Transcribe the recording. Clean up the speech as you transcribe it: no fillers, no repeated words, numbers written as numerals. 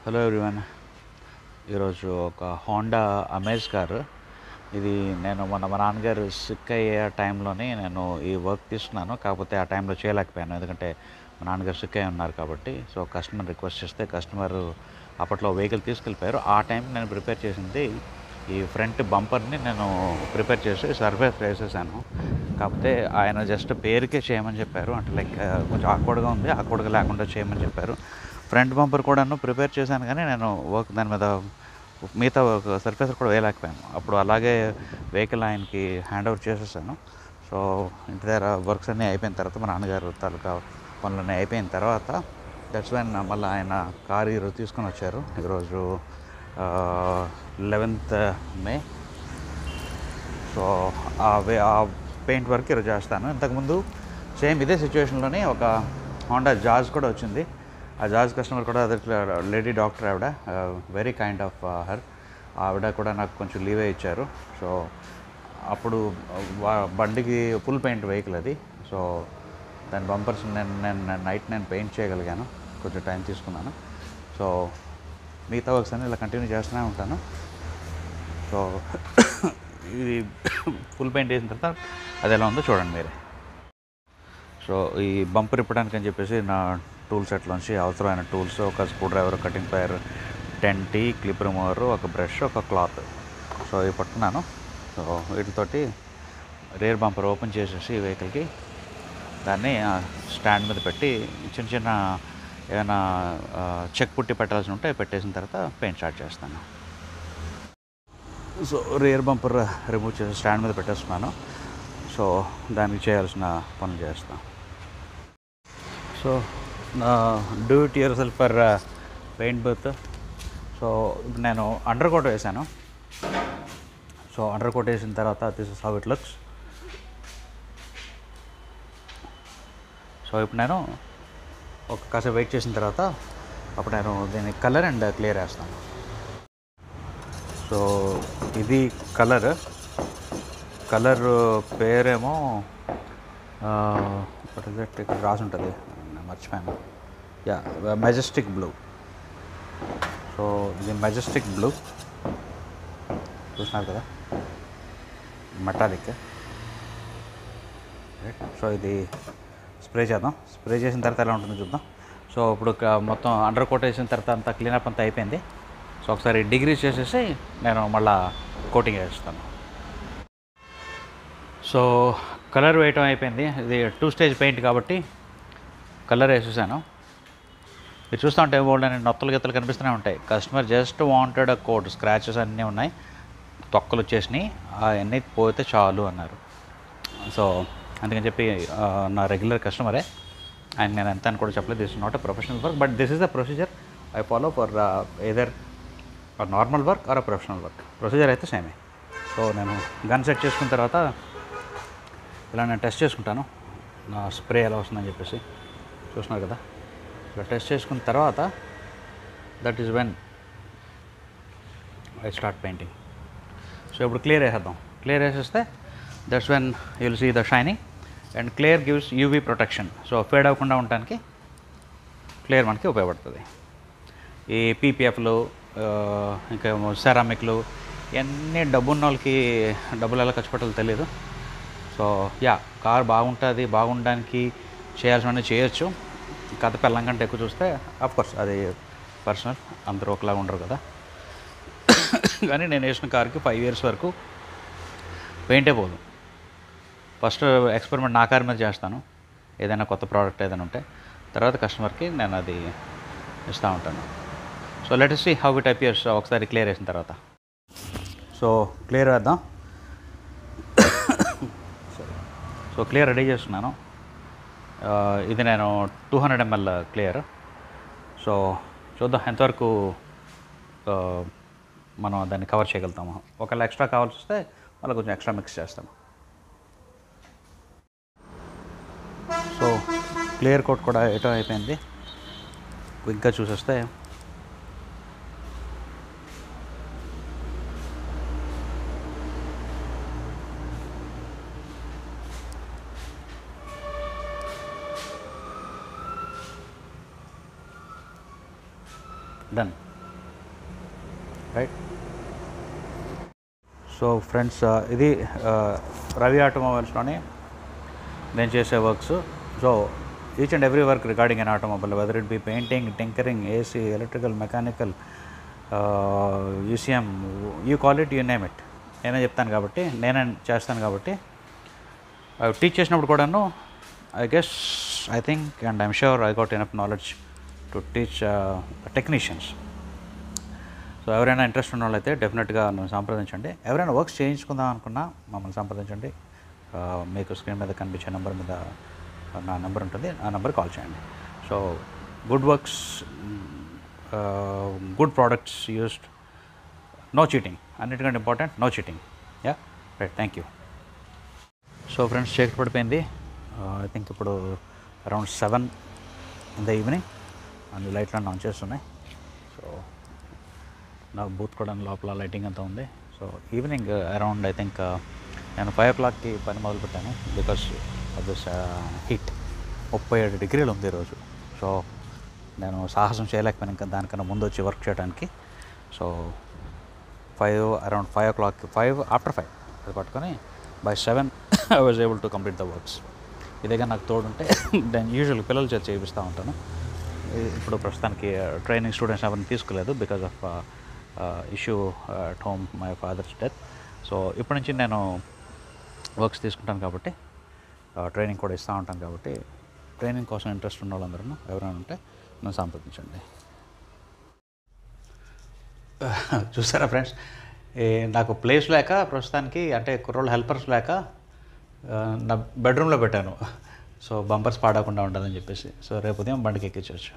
Hello everyone. ఈరోజు ఒక Honda amaze car. ఇది నేను మా నాన్నగారు సిక్ అయ్యే టైంలోనే నేను ఈ వర్క్ తీసుకున్నాను. కాకపోతే ఆ టైంలో చేయలేకపోయాను, ఎందుకంటే మా నాన్నగారు సిక్ అయ్యి ఉన్నారు కాబట్టి. సో కస్టమర్ రిక్వెస్ట్ చేస్తే కస్టమరు అప్పట్లో వెహికల్ తీసుకెళ్ళిపోయారు. ఆ టైంకి నేను ప్రిపేర్ చేసింది ఈ ఫ్రంట్ బంపర్ని నేను ప్రిపేర్ చేసి సర్ఫేస్ వేసేసాను. కాకపోతే ఆయన జస్ట్ పేరుకే చేయమని చెప్పారు. అంటే లైక్ కొంచెం ఆక్వర్డ్గా ఉంది, ఆక్వర్డ్గా లేకుండా చేయమని చెప్పారు. ఫ్రంట్ బంపర్ కూడాను ప్రిపేర్ చేశాను, కానీ నేను వర్క్ దాని మీద మిగతా సర్ఫేస్ కూడా వేయలేకపోయాను. అప్పుడు అలాగే వెహికల్ ఆయనకి హ్యాండ్ ఓవర్ చేసేసాను. సో ఇంటి దగ్గర వర్క్స్ అన్నీ అయిపోయిన తర్వాత, మా నాన్నగారు తాలూకా పనులన్నీ అయిపోయిన తర్వాత, దట్స్ వెన్ మళ్ళీ ఆయన కారు ఈరోజు తీసుకొని వచ్చారు. ఈరోజు 11th మే. సో ఆ పెయింట్ వర్క్ ఈరోజు చేస్తాను. ఇంతకుముందు సేమ్ ఇదే సిచ్యువేషన్లోనే ఒక హోండా జాజ్ కూడా వచ్చింది. ఆ జాజ్ కస్టమర్ కూడా అదే లేడీ డాక్టర్ ఆవిడ, వెరీ కైండ్ ఆఫ్ హర్. ఆవిడ కూడా నాకు కొంచెం లీవే ఇచ్చారు. సో అప్పుడు బండికి ఫుల్ పెయింట్ వెహికల్ అది. సో దాని బంపర్స్ నేను పెయింట్ చేయగలిగాను, కొంచెం టైం తీసుకున్నాను. సో మిగతా వర్క్స్ అన్నీ ఇలా కంటిన్యూ చేస్తూనే ఉంటాను. సో ఇది ఫుల్ పెయింట్ వేసిన తర్వాత అది ఎలా ఉందో చూడండి మీరే. సో ఈ బంపర్ ఇప్పడానికి అని చెప్పేసి నా టూల్ సెట్లోంచి అవసరమైన టూల్స్, ఒక screwdriver, cutting plier, 10T, clip remover, ఒక బ్రష్, ఒక క్లాత్. సో ఇవి పట్టుకున్నాను. సో వీటితోటి రేర్ బంపర్ ఓపెన్ చేసేసి వెహికల్కి దాన్ని స్టాండ్ మీద పెట్టి చిన్న చిన్న ఏమైనా చెక్ పుట్టి పెట్టాల్సి ఉంటే పెట్టేసిన తర్వాత పెయింట్ స్టార్ట్ చేస్తాను. సో రేర్ బంపర్ రిమూవ్ చేసి స్టాండ్ మీద పెట్టేస్తున్నాను. సో దానికి చేయాల్సిన పనులు చేస్తాను. So do it your self for paint booth. So నేను అండర్ కోట్ వేసాను. సో అండర్ కోట్ వేసిన తర్వాత this is how it looks. So ఇప్పుడు నేను కాసేపు వెయిట్ చేసిన తర్వాత అప్పుడు నేను దీన్ని కలర్ అండ్ క్లియర్ వేస్తాను. సో ఇది కలర్ పేరేమో ఇక్కడ రాసి ఉంటుంది, మర్చిపోయాను. Yeah, Majestic blue. సో ఇది మెజెస్టిక్ బ్లూ చూస్తున్నారు కదా, మెటాలిక్. సో ఇది స్ప్రే చేద్దాం. స్ప్రే చేసిన తర్వాత ఎలా ఉంటుందో చూద్దాం. సో ఇప్పుడు మొత్తం అండర్ కోట్ వేసిన తర్వాత అంతా క్లీనప్ అంతా అయిపోయింది. సో ఒకసారి డిగ్రీస్ చేసేసి నేను మళ్ళీ కోటింగ్ వేస్తాను. సో కలర్ వేయటం అయిపోయింది. ఇది 2 స్టేజ్ పెయింట్ కాబట్టి కలర్ వేసేసాను. మీరు చూస్తూ ఉంటే బోల్డ్ అని నొత్తలు గెత్తలు కనిపిస్తూనే ఉంటాయి. Customer just wanted coat, scratches అన్నీ ఉన్నాయి, తొక్కలు వచ్చేసినాయి, అవన్నీ పోతే చాలు అన్నారు. సో అందుకని చెప్పి నా రెగ్యులర్ కస్టమరే, ఆయన నేను ఎంత అని కూడా చెప్పలేదు. This is not a professional work, but this is the procedure I follow for either normal work or professional work. Procedure అయితే సేమే. సో నేను గన్ సెట్ చేసుకున్న తర్వాత ఇలా నేను టెస్ట్ చేసుకుంటాను నా స్ప్రే ఎలా వస్తుందని చెప్పేసి. చూస్తున్నారు కదా, ఇలా టెస్ట్ చేసుకున్న తర్వాత that is when I start painting. So ఇప్పుడు క్లియర్ వేసేద్దాం. క్లియర్ వేసేస్తే that's when you will see the shining. And clear gives UV protection. So fade అవ్వకుండా ఉండడానికి క్లియర్ మనకి ఉపయోగపడుతుంది. ఈ పీపీఎఫ్లు, ఇంకా సెరామిక్లు, ఇవన్నీ డబ్బున్న వాళ్ళకి డబ్బులు ఎలా ఖర్చు పెట్టాలో తెలియదు. సో యా, కార్ బాగుంటుంది, బాగుండడానికి చేయాల్సినవన్నీ చేయొచ్చు. కథ పెళ్ళం కంటే ఎక్కువ చూస్తే అఫ్కోర్స్ అది పర్సనల్, అందరూ ఒకలాగా ఉండరు కదా. కానీ నేను వేసిన కార్కి 5 years వరకు పెయింటే పోదు. ఫస్ట్ ఎక్స్పెరిమెంట్ నా కార్ మీద చేస్తాను, ఏదైనా కొత్త ప్రోడక్ట్ ఏదైనా ఉంటే. తర్వాత కస్టమర్కి నేను అది ఇస్తూ ఉంటాను. So let us see how it appears ఒకసారి క్లియర్ వేసిన తర్వాత. సో క్లియర్ వేద్దాం. సో క్లియర్ రెడీ చేస్తున్నాను. ఇది నేను 200 ml క్లియర్. సో చూద్దాం ఎంతవరకు మనం దాన్ని కవర్ చేయగలుగుతాము. ఒకవేళ ఎక్స్ట్రా కావాల్సి వస్తే మళ్ళీ కొంచెం ఎక్స్ట్రా మిక్స్ చేస్తాము. సో క్లియర్ కోట్ కూడా వేయటం అయిపోయింది. క్విక్గా చూసేస్తే డన్. రైట్. సో ఫ్రెండ్స్, ఇది రవి ఆటోమొబైల్స్లోని నేను చేసే works. So each and every work regarding an automobile, whether it be painting, tinkering, AC, electrical, mechanical, యూసీఎం, you call it, you name it, నేనే చెప్తాను కాబట్టి, నేనే చేస్తాను కాబట్టి. టీచ్ చేసినప్పుడు కూడాను I think and I'm sure I got enough knowledge to teach technicians. So ఎవరైనా interest ఉన్న వాళ్ళైతే డెఫినెట్గా నన్ను సంప్రదించండి. ఎవరైనా వర్క్స్ చేయించుకుందాం అనుకున్నా మమ్మల్ని సంప్రదించండి. మీకు స్క్రీన్ మీద కనిపించే నెంబర్ మీద నా నెంబర్ ఉంటుంది, ఆ నెంబర్ కాల్ చేయండి. So good works, good products used, no cheating, అన్నిటికంటే important no cheating. Yeah right, thank you. So friends, చీకటి పడిపోయింది. ఐ థింక్ ఇప్పుడు అరౌండ్ 7 in the ఈవినింగ్, అన్ని లైట్లన్నీ ఆన్ చేస్తున్నాయి. సో నాకు బూత్ కూడా లోపల లైటింగ్ అంతా ఉంది. So evening around I think నేను 5 o'clockకి పని మొదలుపెట్టాను because of this heat. 37 degrees ఉంది ఈరోజు. సో నేను సాహసం చేయలేకపోయాను ఇంకా దానికన్నా ముందు వచ్చి వర్క్ చేయడానికి. సో అరౌండ్ 5 o'clock, after 5 అది పట్టుకొని by 7 I was able to complete the works. ఇదేగా నాకు తోడుంటే నేను యూజువల్గా పిల్లల చేత చేయిస్తూ ఉంటాను. ఇప్పుడు ప్రస్తుతానికి ట్రైనింగ్ స్టూడెంట్స్ ఎవరిని తీసుకోలేదు because of issue at home, my father's death. So ఇప్పటి నుంచి నేను వర్క్స్ తీసుకుంటాను కాబట్టి, ట్రైనింగ్ కూడా ఇస్తూ ఉంటాను కాబట్టి, ట్రైనింగ్ కోసం ఇంట్రెస్ట్ ఉన్న వాళ్ళందరూ ఎవరైనా ఉంటే నన్ను సంప్రదించండి. చూసారా ఫ్రెండ్స్, నాకు ప్లేస్ లేక ప్రస్తుతానికి, అంటే కుర్రోళ్ళు హెల్పర్స్ లేక నా బెడ్రూమ్లో పెట్టాను. సో బంపర్స్ పాడకుండా ఉంటుందని చెప్పేసి. సో రేపు ఉదయం బండికి ఎక్కించవచ్చు.